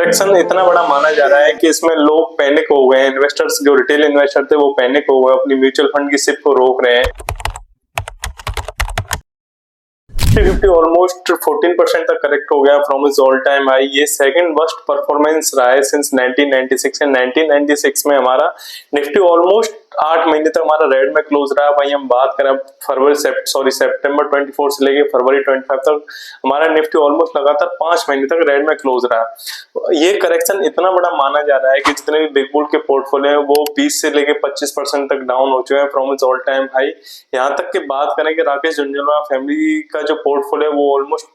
Correction इतना बड़ा माना जा रहा है कि इसमें लोग पैनिक हो गए हैं। इन्वेस्टर्स जो रिटेल इन्वेस्टर थे वो पैनिक हो गए, अपनी म्यूचुअल फंड की सिप को रोक रहे हैं। निफ्टी ऑलमोस्ट 14% तक करेक्ट हो गया from its all time high. ये सेकंड वर्स्ट परफॉर्मेंस रहा है सिंस 1996 एंड 1996 में हमारा निफ्टी ऑलमोस्ट 8 महीने तक हमारा रेड में क्लोज रहा। भाई हम बात करें सितंबर 24 से लेके फरवरी 25 तक हमारा निफ्टी ऑलमोस्ट लगातार 5 महीने तक रेड में क्लोज रहा। ये करेक्शन इतना बड़ा माना जा रहा है कि जितने भी बिग बुल के पोर्टफोलियो है वो 20 से लेके 25% तक डाउन हो चुके हैं from its all time high. यहाँ तक की बात करें कि राकेश झुनझुनवाला फैमिली का जो पोर्टफोलियो वो ऑलमोस्ट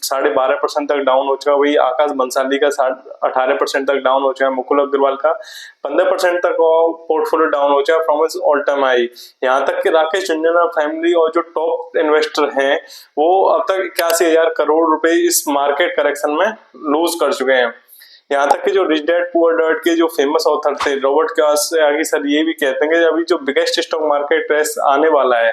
12.5% तक डाउन हो चुका है। वही आकाश बंसाली का 18% तक डाउन हो चुका है। मुकुल अग्रवाल का 15% तक पोर्टफोलियो डाउन हो चुका है from its all time high. यहाँ तक कि राकेश झुनझुनवाला फैमिली और जो टॉप इन्वेस्टर हैं वो अब तक 81,000 करोड़ रुपए इस मार्केट करेक्शन में लूज कर चुके हैं। यहाँ तक कि जो रिच डैड पुअर डैड के जो फेमस ऑथर थे रॉबर्ट कियोसाकी सर ये भी कहते हैं कि अभी जो बिगेस्ट स्टॉक मार्केट क्रैश आने वाला है,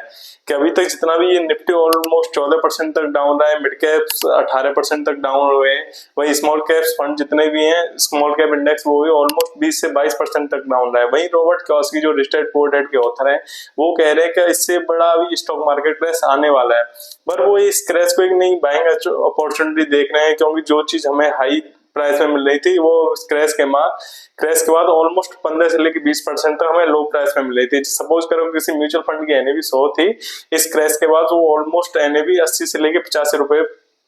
कि अभी तक जितना भी ये निफ्टी ऑलमोस्ट 14% तक डाउन रहा है, मिड कैप्स 18% तक डाउन हुए हैं, वही स्मॉल कैप्स फंड जितने भी हैं स्मॉल कैप इंडेक्स वो भी ऑलमोस्ट 20 से 22% तक डाउन रहा है। वही रॉबर्ट कियोसाकी जो रिच डैड पुअर डैड के ऑथर है वो कह रहे हैं कि इससे बड़ा अभी स्टॉक मार्केट क्रैश आने वाला है। पर वो इस क्रैश को एक नई बाइंग अपॉर्चुनिटी देख रहे हैं, क्योंकि जो चीज हमें हाई प्राइस में मिल रही थी वो क्रैश के बाद ऑलमोस्ट 15 से लेकर 20% तक हमें लो प्राइस में मिल रही थी। सपोज करो किसी म्यूचुअल फंड की एनएवी 100 थी, इस क्रैश के बाद वो ऑलमोस्ट एनएवी 80 से लेकर 85 रुपए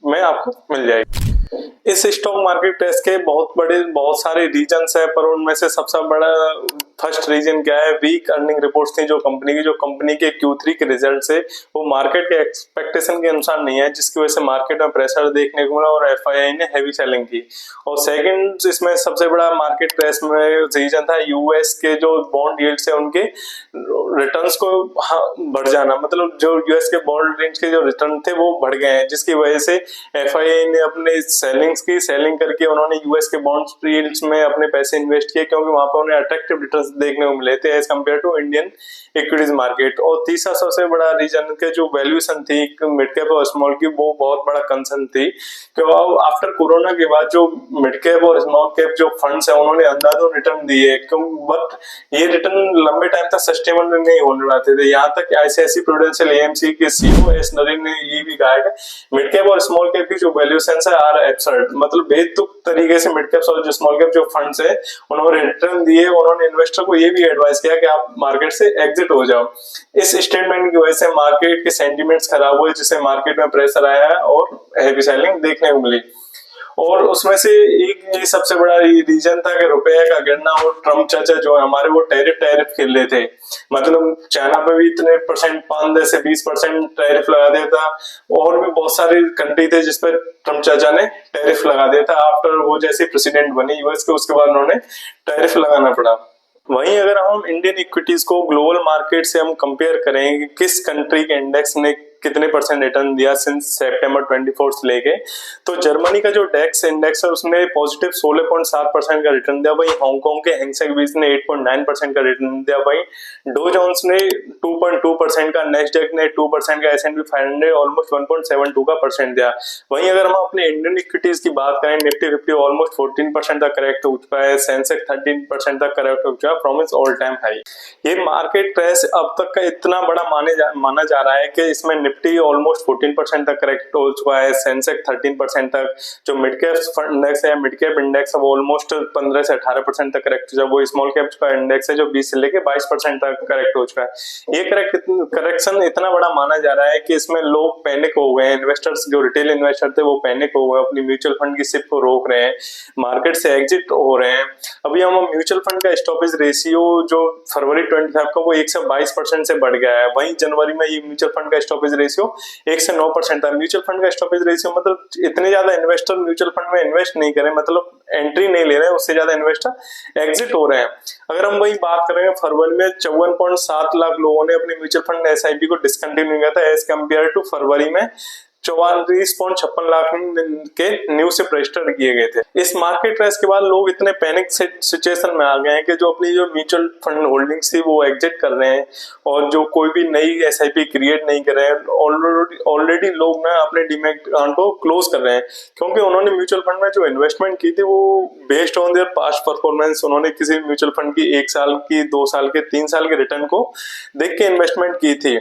में आपको मिल जाएगी। इस स्टॉक मार्केट क्रैश के बहुत सारे रीजंस है, पर उनमें से सबसे बड़ा फर्स्ट रीजन क्या है, वीक अर्निंग रिपोर्ट्स थी जो कंपनी के Q3 के रिजल्ट से वो मार्केट के एक्सपेक्टेशन के अनुसार नहीं है, जिसकी वजह से मार्केट में प्रेशर देखने को मिला और एफआईआई ने हैवी सेलिंग की। और सेकंड इसमें सबसे बड़ा मार्केट क्रैश में रीजन था यूएस के जो बॉन्ड यील्ड्स है उनके रिटर्न्स को बढ़ जाना, मतलब जो यूएस के बॉन्ड रेंज के जो रिटर्न थे वो बढ़ गए हैं, जिसकी वजह से एफआईआई ने अपने सेलिंग करके उन्होंने यूएस के बॉन्ड यील्ड्स में अपने पैसे इन्वेस्ट किए, क्योंकि वहां पर उन्हें अट्रैक्टिव रिटर्न देखने को मिले थे as compare to Indian equities market. और तीसरा सबसे बड़ा रीजन के जो वैल्यूएशन थी मिड कैप और स्मॉल की वो बहुत बड़ा कंसर्न थी, क्योंकि आफ्टर कोरोना के बाद जो मिड कैप और स्मॉल कैप जो फंड्स है उन्होंने अंदाजों रिटर्न दिए, बट ये रिटर्न लंबे टाइम तक सस्टेनेबल नहीं होने वाले थे। यहाँ तक आईसीआईसी प्रूडेंशियल एएमसी के सीईओ एस नरीन ने ये भी कहा है मिड कैप और स्मॉल कैप की जो वैल्यूएशन है आर एब्सर्ड, मतलब बेतुक तरीके से मिड कैप और स्मॉल कैप जो फंड्स है उन्होंने रिटर्न दिए। उन्होंने इन्वेस्टर को ये भी एडवाइस किया कि आप मार्केट से एग्जिट हो जाओ। इस स्टेटमेंट की वजह से मार्केट के सेंटिमेंट्स खराब हुए, जिससे मार्केट में प्रेशर आया और हैवी सेलिंग देखने को मिली। और उसमें से एक ये सबसे बड़ा रीजन था कि रुपए का गिरना और ट्रम्प चाचा जो हमारे वो टैरिफ खेल रहे थे, मतलब चाइना पे भी इतने परसेंट 5 से 20% टैरिफ लगा दिया था, और भी बहुत सारी कंट्री थे जिसपे ट्रम्प चाचा ने टैरिफ लगा दिया था। आफ्टर वो जैसे प्रेसिडेंट बने यूएस के उसके बाद उन्होंने टैरिफ लगाना पड़ा। वहीं अगर हम इंडियन इक्विटीज को ग्लोबल मार्केट से हम कंपेयर करें कि किस कंट्री के इंडेक्स ने कितने परसेंट रिटर्न दिया सिंस सितंबर 24 से लेके, तो जर्मनी का जो डेक्स इंडेक्स है उसने पॉजिटिव 16.7% का रिटर्न दिया। वहीं हांगकांग के हैंगसेंग बीस ने 8.9% का रिटर्न दिया। वहीं डो जोन्स ने 2.2% का, नेस्डैक ने 2% का, S&P 500 ऑलमोस्ट 1.72 का परसेंट दिया। वहीं अगर हम अपने इंडियन इक्विटीज की बात करें, निफ्टी 50 ऑलमोस्ट 14% तक करेक्ट हो चुका है, सेंसेक्स 13% तक करेक्ट हो चुका है from its all time high. ये मार्केट क्रैश अब तक का इतना बड़ा माना जा रहा है कि इसमें निफ्टी ऑलमोस्ट 14% तक करेक्ट हो चुका है, सेंसेक्स 13% तक, जो मिड कैप इंडेक्स है मिड कैप इंडेक्स वो ऑलमोस्ट 15 से 18% तक करेक्ट हो, वो स्मॉल कैप का इंडेक्स है जो 20 से लेके 22% तक करेक्ट हो चुका है। ये करेक्शन इतना बड़ा माना जा रहा है कि इसमें लोग पैनिक हो गए हैं। इन्वेस्टर्स जो रिटेल इन्वेस्टर थे वो पैनिक हो गए, अपनी म्यूचुअल फंड की सिप को रोक रहे हैं, मार्केट से एग्जिट हो रहे हैं। अभी हम म्यूचुअल फंड का स्टॉपेज रेशियो जो फरवरी 25 का वो 1 से 22% से बढ़ गया है। वहीं जनवरी में ये म्यूचुअल फंड का स्टॉपेज रेशियो 1 से 9% था। म्यूचुअल फंड का स्टॉपेज रेशियो मतलब इतने ज्यादा इन्वेस्टर म्यूचुअल फंड में इन्वेस्ट नहीं करें, मतलब एंट्री नहीं ले रहे हैं, उससे ज्यादा इन्वेस्टर एग्जिट हो रहे हैं। अगर हम वही बात करेंगे फरवरी में 54.7 लाख लोगों ने अपने म्यूचुअल फंड एसआईपी को डिसकंटिन्यू किया था एज कम्पेयर टू फरवरी में 44.56 लाख के न्यू से रजिस्टर किए गए थे। इस मार्केट क्रैश के बाद लोग इतने पैनिक सिचुएशन में आ गए हैं कि जो अपनी जो म्यूचुअल फंड होल्डिंग्स थी वो एग्जिट कर रहे हैं और जो कोई भी नई एसआईपी क्रिएट नहीं कर रहे हैं। ऑलरेडी लोग ना अपने डीमैट अकाउंट को क्लोज कर रहे हैं, क्योंकि उन्होंने म्यूचुअल फंड में जो इन्वेस्टमेंट की थी वो based on their past performance, उन्होंने किसी म्यूचुअल फंड की 1 साल की, 2 साल के, 3 साल के रिटर्न को देख के इन्वेस्टमेंट की थी।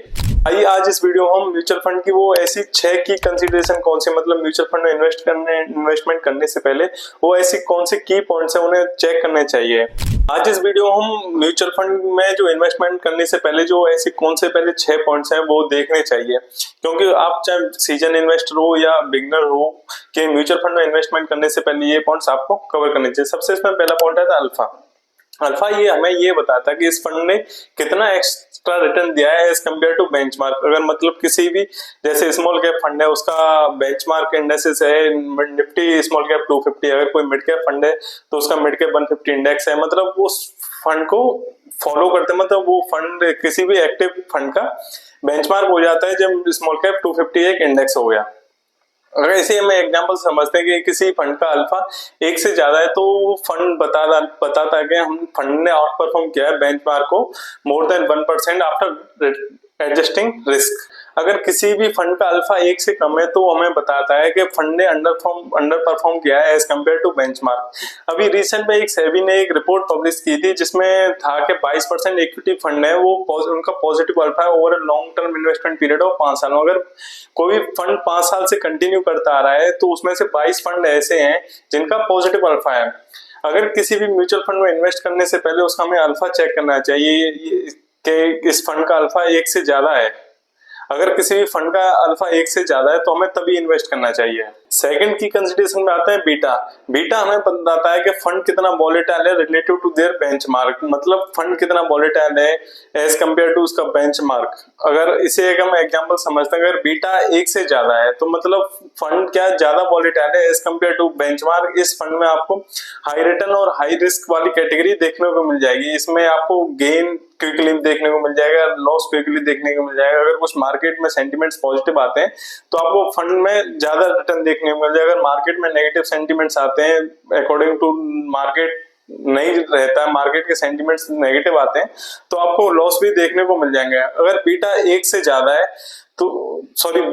आइए आज इस वीडियो हम म्यूचुअल फंड की वो ऐसी 6 की कंसीडरेशन कौन सी, मतलब म्यूचुअल फंड में इन्वेस्टमेंट करने से पहले वो ऐसी कौन से की पॉइंट्स है उन्हें चेक करने चाहिए। आज इस वीडियो हम म्यूचुअल फंड में जो इन्वेस्टमेंट करने से पहले जो ऐसी कौन से पहले 6 पॉइंट्स हैं वो देखने चाहिए, क्योंकि आप चाहे सीजन इन्वेस्टर हो या बिगनर हो कि म्यूचुअल फंड में इन्वेस्टमेंट करने से पहले ये पॉइंट्स आपको कवर करने चाहिए। सबसे इसमें पहला पॉइंट है अल्फा। अल्फा ये हमें ये बताता है कि इस फंड ने कितना एक्स्ट्रा रिटर्न दिया है एज कम्पेयर टू बेंचमार्क। अगर मतलब किसी भी जैसे स्मॉल कैप फंड है उसका बेंचमार्क इंडेक्सेस है निफ्टी स्मॉल कैप 250, अगर कोई मिड कैप फंड है तो उसका मिड कैप 150 इंडेक्स है, मतलब उस फंड को फॉलो करते हैं, मतलब वो फंड किसी भी एक्टिव फंड का बेंचमार्क हो जाता है जब स्मॉल कैप 250 एक इंडेक्स हो गया। अगर इसे हम एग्जांपल समझते हैं कि किसी फंड का अल्फा 1 से ज्यादा है तो फंड बताता है कि हम फंड ने आउट परफॉर्म किया है बेंचमार्क को more than 1% after adjusting risk. अगर किसी भी फंड का अल्फा 1 से कम है तो हमें बताता है कि फंड ने अंडर परफॉर्म किया है एज कम्पेयर टू बेंचमार्क। अभी रिसेंट में एक सेबी ने एक रिपोर्ट पब्लिश की थी जिसमें था कि 22% इक्विटी फंड है वो उनका पॉजिटिव अल्फा है over long term investment period of 5 साल। अगर कोई फंड 5 साल से कंटिन्यू करता आ रहा है तो उसमें से 22 फंड ऐसे हैं जिनका पॉजिटिव अल्फा है। अगर किसी भी म्यूचुअल फंड में इन्वेस्ट करने से पहले उसका हमें अल्फा चेक करना चाहिए कि इस फंड का अल्फा 1 से ज्यादा है। अगर किसी भी फंड का अल्फा 1 से ज्यादा है तो हमें तभी इन्वेस्ट करना चाहिए। सेकंड की कंसीडरेशन में आता है बीटा। बीटा हमें बताता है कि फंड कितना वॉलेटाइल है रिलेटिव टू देयर बेंचमार्क, मतलब फंड कितना वॉलेटाइल है एज कंपेयर टू उसका बेंचमार्क। अगर इसे एक हम एग्जांपल समझते हैं, अगर बीटा 1 से ज्यादा है तो मतलब फंड क्या ज्यादा वॉलेटाइल है एज कंपेयर टू बेंचमार्क। इस फंड में आपको हाई रिटर्न और हाई रिस्क वाली कैटेगरी देखने को मिल जाएगी। इसमें आपको गेन क्विकली देखने को मिल जाएगा, लॉस क्विकली देखने को मिल जाएगा। अगर कुछ मार्केट में सेंटिमेंट्स पॉजिटिव आते हैं तो आपको फंड में ज्यादा रिटर्न देखने को मिल जाएगा। अगर मार्केट में नेगेटिव सेंटिमेंट्स आते हैं अकॉर्डिंग टू मार्केट नहीं रहता है, मार्केट के सेंटिमेंट्स नेगेटिव आते हैं तो आपको लॉस भी देखने को मिल जाएंगे। अगर बीटा 1 से ज्यादा है तो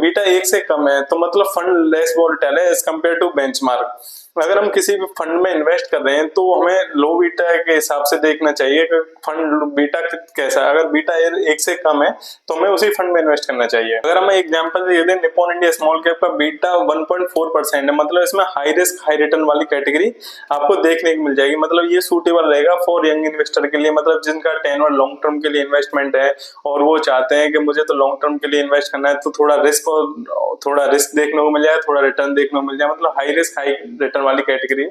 बीटा 1 से कम है तो मतलब फंड लेस वोलेटाइल है एज कम्पेयर टू बेंचमार्क। अगर हम किसी भी फंड में इन्वेस्ट कर रहे हैं तो हमें लो बीटा के हिसाब से देखना चाहिए कि फंड बीटा कैसा है। अगर बीटा 1 से कम है तो हमें उसी फंड में इन्वेस्ट करना चाहिए। अगर हम एग्जांपल दे दें निप्पॉन इंडिया स्मॉल कैप का बीटा 1.4% है, मतलब इसमें हाई रिस्क हाई रिटर्न वाली कैटेगरी आपको देखने को मिल जाएगी। मतलब ये सूटेबल रहेगा फॉर यंग इन्वेस्टर के लिए, मतलब जिनका टेन्योर लॉन्ग टर्म के लिए इन्वेस्टमेंट है और वो चाहते हैं कि मुझे तो लॉन्ग टर्म के लिए इन्वेस्ट करना है तो थोड़ा रिस्क देखने को मिल जाए, थोड़ा रिटर्न देखने को मिल जाए, मतलब हाई रिस्क हाई रिटर्न वाली कैटेगरी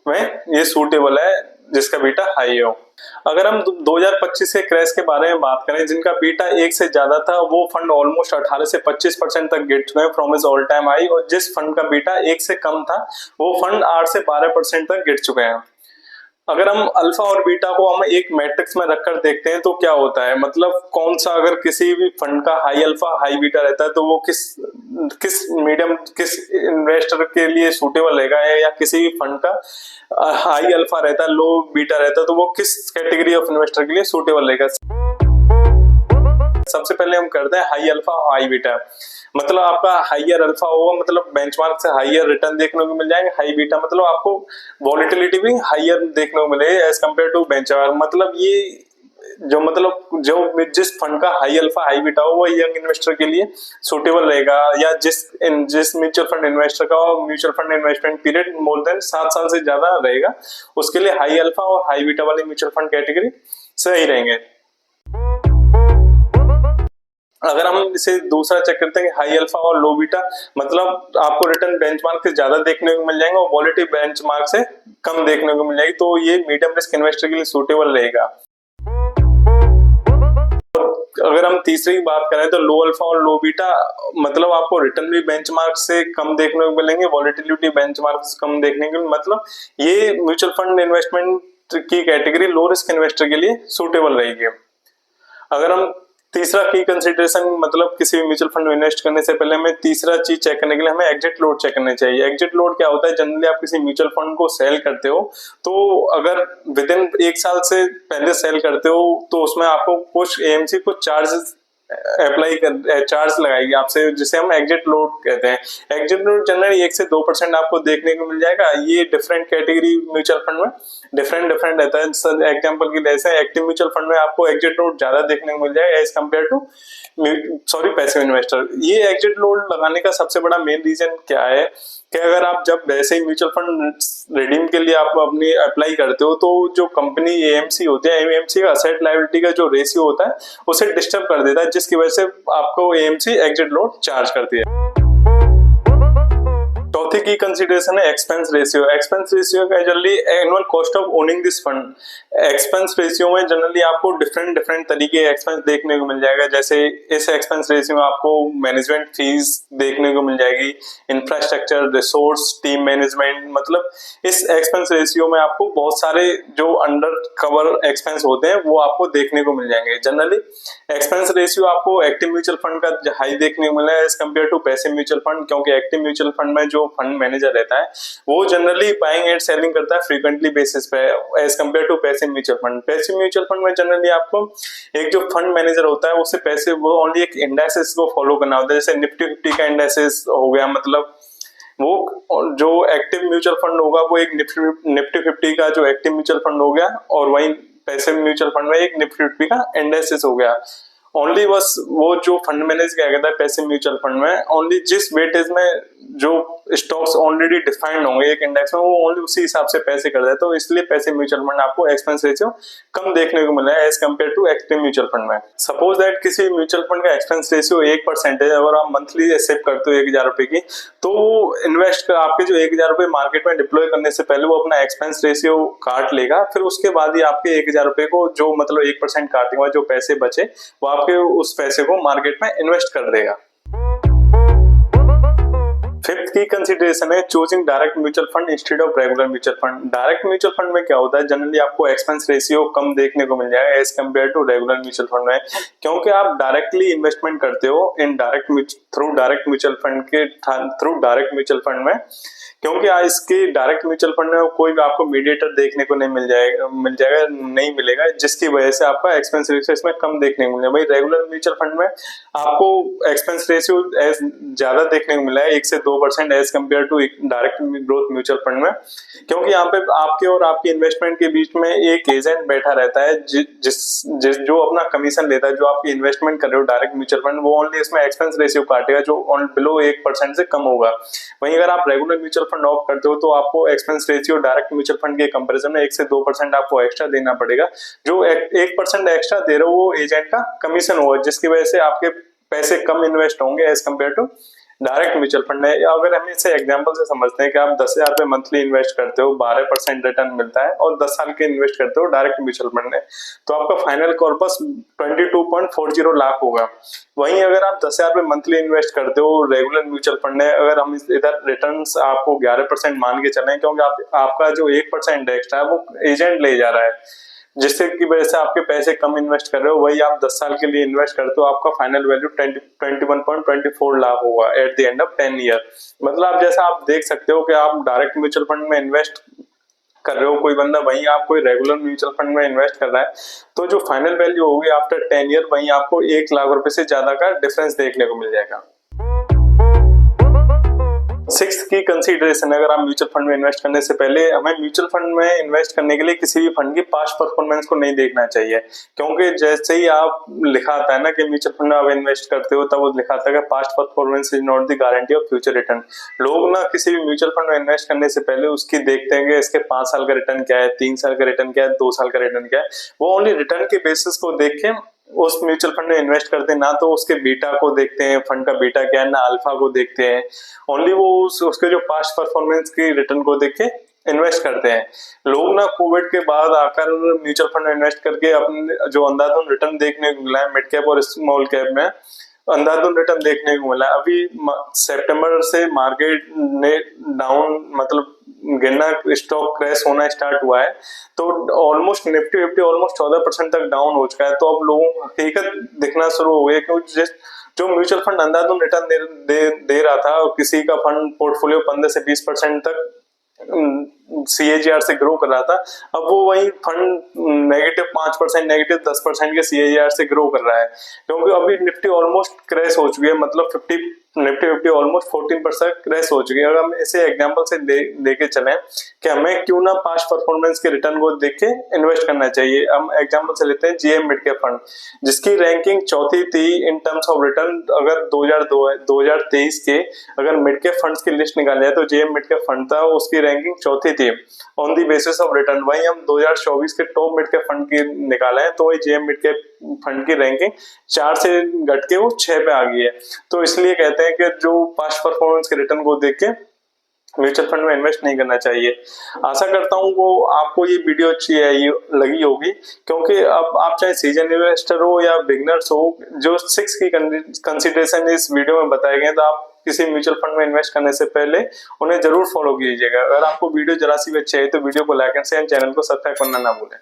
में ये सूटेबल है जिसका बीटा हाई हो। अगर हम 2025 के क्रैश के बारे में बात करें जिनका बीटा 1 से ज्यादा था वो फंड ऑलमोस्ट 18 से 25% तक गिर चुके हैं from is all time high, और जिस फंड का बीटा 1 से कम था वो फंड 8 से 12% तक गिर चुके हैं। अगर हम अल्फा और बीटा को हम एक मैट्रिक्स में रखकर देखते हैं तो क्या होता है, मतलब कौन सा अगर किसी भी फंड का हाई अल्फा हाई बीटा रहता है तो वो किस मीडियम किस इन्वेस्टर के लिए सूटेबल रहेगा, या किसी भी फंड का हाई अल्फा रहता है लो बीटा रहता है तो वो किस कैटेगरी ऑफ इन्वेस्टर के लिए सूटेबल रहेगा। सबसे पहले हम करते हैं हाई अल्फा हाई बीटा। मतलब आपका हाइयर अल्फा होगा मतलब बेंचमार्क से हाइयर रिटर्न देखने को मिल जाएंगे, हाई बीटा मतलब आपको वॉलेटिलिटी भी हाइयर देखने को मिलेगी एज कम्पेयर टू बेंचमार्क। मतलब ये जो जिस फंड का हाई अल्फा हाई बीटा हो वो यंग इन्वेस्टर के लिए सूटेबल रहेगा, या जिस म्यूचुअल फंड इन्वेस्टर का mutual fund investment period more than 7 साल से ज्यादा रहेगा उसके लिए हाई अल्फा और हाई बीटा वाले म्यूचुअल फंड कैटेगरी सही रहेंगे। अगर हम इसे दूसरा चेक करते हैं कि हाई अल्फा और लो बीटा, मतलब आपको रिटर्न बेंचमार्क से ज्यादा देखने को मिल जाएंगे और वॉलेटिल बेंचमार्क से कम देखने को मिल जाएगी, तो ये मीडियम रिस्क इन्वेस्टर के लिए सूटेबल रहेगा। अगर हम तीसरी की बात करें तो लो अल्फा और लो बीटा, मतलब आपको रिटर्न भी बेंचमार्क से कम देखने को मिलेंगे, वॉलेटिलिटी बेंचमार्क से कम देखने को, मतलब ये म्यूचुअल फंड इन्वेस्टमेंट की कैटेगरी लो रिस्क इन्वेस्टर के लिए सूटेबल रहेगी। अगर हम तीसरा की कंसिडरेशन मतलब किसी भी म्यूचुअल फंड में इन्वेस्ट करने से पहले हमें तीसरा चीज चेक करने के लिए हमें एग्जिट लोड चेक करना चाहिए। एग्जिट लोड क्या होता है, जनरली आप किसी म्यूचुअल फंड को सेल करते हो तो अगर विद इन 1 साल से पहले सेल करते हो तो उसमें आपको कुछ एएमसी कुछ चार्जेस अप्लाई कर चार्ज लगाएगी आपसे, जिसे हम एग्जिट लोड कहते हैं। एग्जिट लोड जनरली 1 से 2% आपको देखने को मिल जाएगा। ये डिफरेंट कैटेगरी म्यूचुअल फंड में डिफरेंट रहता है। सर एग्जांपल के लिए ऐसे एक्टिव म्यूचुअल फंड में आपको एग्जिट लोड ज्यादा देखने को मिल जाएगा as compare to passive investor. ये एग्जिट लोड लगाने का सबसे बड़ा मेन रीजन क्या है कि अगर आप जब वैसे ही म्यूचुअल फंड रिडीम के लिए आप अपनी अप्लाई करते हो तो जो कंपनी एएमसी होती है, एएमसी का असेट लायबिलिटी का जो रेशियो होता है उसे डिस्टर्ब कर देता है, जिसकी वजह से आपको एएमसी एग्जिट लोड चार्ज करती है। चौथी की कंसीडरेशन है एक्सपेंस रेशियो। एक्सपेंस रेशियो का generally annual cost of owning this fund. Expense ratio में जनरली आपको डिफरेंट तरीके एक्सपेंस देखने को मिल जाएगा। जैसे इस एक्सपेंस रेशियो में आपको मैनेजमेंट फीस देखने को मिल जाएगी, इंफ्रास्ट्रक्चर, रिसोर्स, टीम मैनेजमेंट, मतलब इस एक्सपेंस रेशियो में आपको बहुत सारे जो अंडर कवर एक्सपेंस होते हैं वो आपको देखने को मिल जाएंगे। जनरली एक्सपेंस रेशियो आपको एक्टिव म्यूचुअल फंड का हाई देखने को मिला है as compare to passive mutual fund, क्योंकि एक्टिव म्यूचुअल फंड में जो फंड मैनेजर रहता है वो जनरली बाइंग एंड सेलिंग करता है फ्रीक्वेंटली बेसिस पे as compare to passive mutual fund. Passive mutual fund में जनरली आपको एक जो फंड मैनेजर होता है उससे पैसे वो ओनली एक इंडेक्सेस को फॉलो करना होता है। जैसे निफ्टी 50 का इंडेक्सेस हो गया, मतलब वो जो एक्टिव म्यूचुअल फंड होगा वो एक निफ्टी 50 का जो एक्टिव म्यूचुअल फंड हो गया, और वही पैसिव म्यूचुअल फंड में एक निफ्टी 50 का इंडेक्सेस हो गया। ओनली बस वो जो फंड मैनेज किया गया था पैसिव म्यूचुअल फंड में, ओनली जिस वेटेज में जो स्टॉक्स ऑलरेडी डिफाइंड होंगे एक इंडेक्स में वो ओनली उसी हिसाब से पैसे कर देता है। तो इसलिए पैसिव म्यूचुअल फंड आपको एक्सपेंस रेशियो कम देखने को मिला है as compare to active mutual fund में। सपोज दैट किसी म्यूचुअल फंड का एक्सपेंस रेशियो 1% है, अगर आप मंथली सेव करते हो 1000 रुपए की, तो इन्वेस्ट कर आपके जो 1000 रुपए मार्केट में डिप्लॉय करने से पहले वो अपना एक्सपेंस रेशियो काट लेगा, फिर उसके बाद ही आपके 1000 रुपए को जो मतलब 1% काटेगा, जो पैसे बचे वो आपके उस पैसे को मार्केट में इन्वेस्ट कर देगा। फिफ्थ की कंसीडरेशन है choosing direct mutual fund instead of regular mutual fund. Direct mutual fund में क्या होता है, जनरली आपको एक्सपेंस रेशियो कम देखने को मिल जाएगा as compare to regular mutual fund में, क्योंकि आप डायरेक्टली इन्वेस्टमेंट करते हो in through direct mutual fund में, क्योंकि इसके डायरेक्ट म्यूचुअल फंड में कोई भी आपको मीडिएटर देखने को नहीं नहीं मिलेगा, जिसकी वजह से आपका एक्सपेंस रेशियो इसमें कम देखने को मिलेगा। भाई रेगुलर म्यूचुअल फंड में आपको एक्सपेंस रेशियो ज्यादा देखने को मिला है 1 से 2% as compare to direct growth mutual fund में, क्योंकि यहाँ पे आपके और आपकी इन्वेस्टमेंट के बीच में एक एजेंट बैठा रहता है जो अपना कमीशन लेता है। जो आपकी इन्वेस्टमेंट कर रहे हो डायरेक्ट म्यूचुअल फंड, वो ओनली इसमें एक्सपेंस रेशियो काटेगा जो बिलो 1% से कम होगा। वहीं अगर आप रेगुलर म्यूचुअल फंड ऑफ करते हो तो आपको expense ratio direct mutual fund के कंपैरिजन में 1 से 2% आपको एक्स्ट्रा देना पड़ेगा। जो 1% एक्स्ट्रा दे रहे हो वो एजेंट का कमीशन होगा, जिसकी वजह से आपके पैसे कम इन्वेस्ट होंगे as compare to direct mutual fund है। अगर हम इसे एग्जांपल से समझते हैं कि आप 10,000 रुपए मंथली इन्वेस्ट करते हो, 12% रिटर्न मिलता है और 10 साल के इन्वेस्ट करते हो डायरेक्ट म्यूचुअल फंड में, तो आपका फाइनल कॉर्पस 22.40 लाख होगा। वहीं अगर आप 10,000 रुपए मंथली इन्वेस्ट करते हो रेगुलर म्यूचुअल फंड है, अगर हम इधर रिटर्न आपको 11% मान के चलें, क्योंकि आपका जो 1% एक्स्ट्रा है वो एजेंट ले जा रहा है, जिससे की वजह से आपके पैसे कम इन्वेस्ट कर रहे हो, वही आप 10 साल के लिए इन्वेस्ट करते हो, आपका फाइनल वैल्यू 21.24 लाख होगा at the end of 10 year. मतलब आप जैसा आप देख सकते हो कि आप डायरेक्ट म्यूचुअल फंड में इन्वेस्ट कर रहे हो कोई बंदा, वहीं आप कोई रेगुलर म्यूचुअल फंड में इन्वेस्ट कर रहा है, तो जो फाइनल वैल्यू होगी आफ्टर 10 ईयर वहीं आपको 1 लाख रुपए से ज्यादा का डिफरेंस देखने को मिल जाएगा। 6th की कंसीडरेशन, अगर आप म्यूचुअल फंड में इन्वेस्ट करने से पहले हमें म्यूचुअल फंड में इन्वेस्ट करने के लिए किसी भी फंड की पास्ट परफॉर्मेंस को नहीं देखना चाहिए, क्योंकि जैसे ही आप लिखा आता है ना कि म्यूचुअल फंड में आप इन्वेस्ट करते हो तब वो लिखा आता है कि past performance is not the guarantee of future return. लोग ना किसी भी म्यूचुअल फंड में इन्वेस्ट करने से पहले उसकी देखते हैं कि इसके 5 साल का रिटर्न क्या है, 3 साल का रिटर्न क्या है, 2 साल का रिटर्न क्या है। वो ओनली रिटर्न के बेसिस को देख के उस म्यूचुअल फंड में इन्वेस्ट करते हैं, ना तो उसके बीटा को देखते हैं, फंड का बीटा क्या है, ना अल्फा को देखते हैं, ओनली वो उसके जो पास्ट परफॉर्मेंस की रिटर्न को देख के इन्वेस्ट करते हैं। लोग ना कोविड के बाद आकर म्यूचुअल फंड में इन्वेस्ट करके अपने जो अंधाधुंध रिटर्न देखने को मिला है मिड कैप और स्मॉल कैप में, अंधाधुंध रिटर्न देखने को मिला। अभी सितंबर से मार्केट ने डाउन मतलब गिरना, स्टॉक क्रैश होना स्टार्ट हुआ है, तो ऑलमोस्ट निफ्टी फिफ्टी ऑलमोस्ट 14% तक डाउन हो चुका है। तो अब लोगों को हकीकत दिखना शुरू हो गई, क्योंकि जो म्यूचुअल फंड अंधाधुंध रिटर्न दे रहा था, और किसी का फंड पोर्टफोलियो 15 से 20% तक CAGR से ग्रो कर रहा था, अब वो वही फंड -5%, -10% के CAGR से ग्रो कर रहा है। क्योंकि अभी निफ्टी ऑलमोस्ट क्रैश हो चुकी है, मतलब निफ्टी 50 ऑलमोस्ट 14% क्रैश हो चुकी है। अगर हम इसे एग्जांपल से देके चलें कि हमें क्यों ना पास्ट परफॉर्मेंस के रिटर्न को देख के इन्वेस्ट करना चाहिए। हम एग्जांपल से लेते हैं GM मिड कैप फंड, जिसकी रैंकिंग चौथी थी इन टर्म्स ऑफ रिटर्न। अगर 2023 के अगर मिड कैप फंड्स की लिस्ट निकाली जाए तो GM मिड कैप फंड था, उसकी रैंकिंग चौथी थी on the basis of return. वही हम 2024 के टॉप मिड कैप फंड की निकाले हैं, तो वही GM मिड कैप फंड की रैंकिंग 4 से घट के वो 6 पे आ गई है। तो इसलिए कहते हैं कि जो पास्ट परफॉर्मेंस के रिटर्न को देख के म्यूचुअल फंड में इन्वेस्ट नहीं करना चाहिए। आशा करता हूँ वो आपको ये वीडियो अच्छी लगी होगी, क्योंकि अब आप चाहे सीजन इन्वेस्टर हो या बिगनर्स हो, जो 6 की कंसीडरेशन इस वीडियो में बताए गए, तो आप किसी म्यूचुअल फंड में इन्वेस्ट करने से पहले उन्हें जरूर फॉलो कीजिएगा। अगर आपको वीडियो जरा सी भी अच्छी है तो वीडियो को लाइक एंड शेयर, चैनल को सब्सक्राइब करना ना भूलें।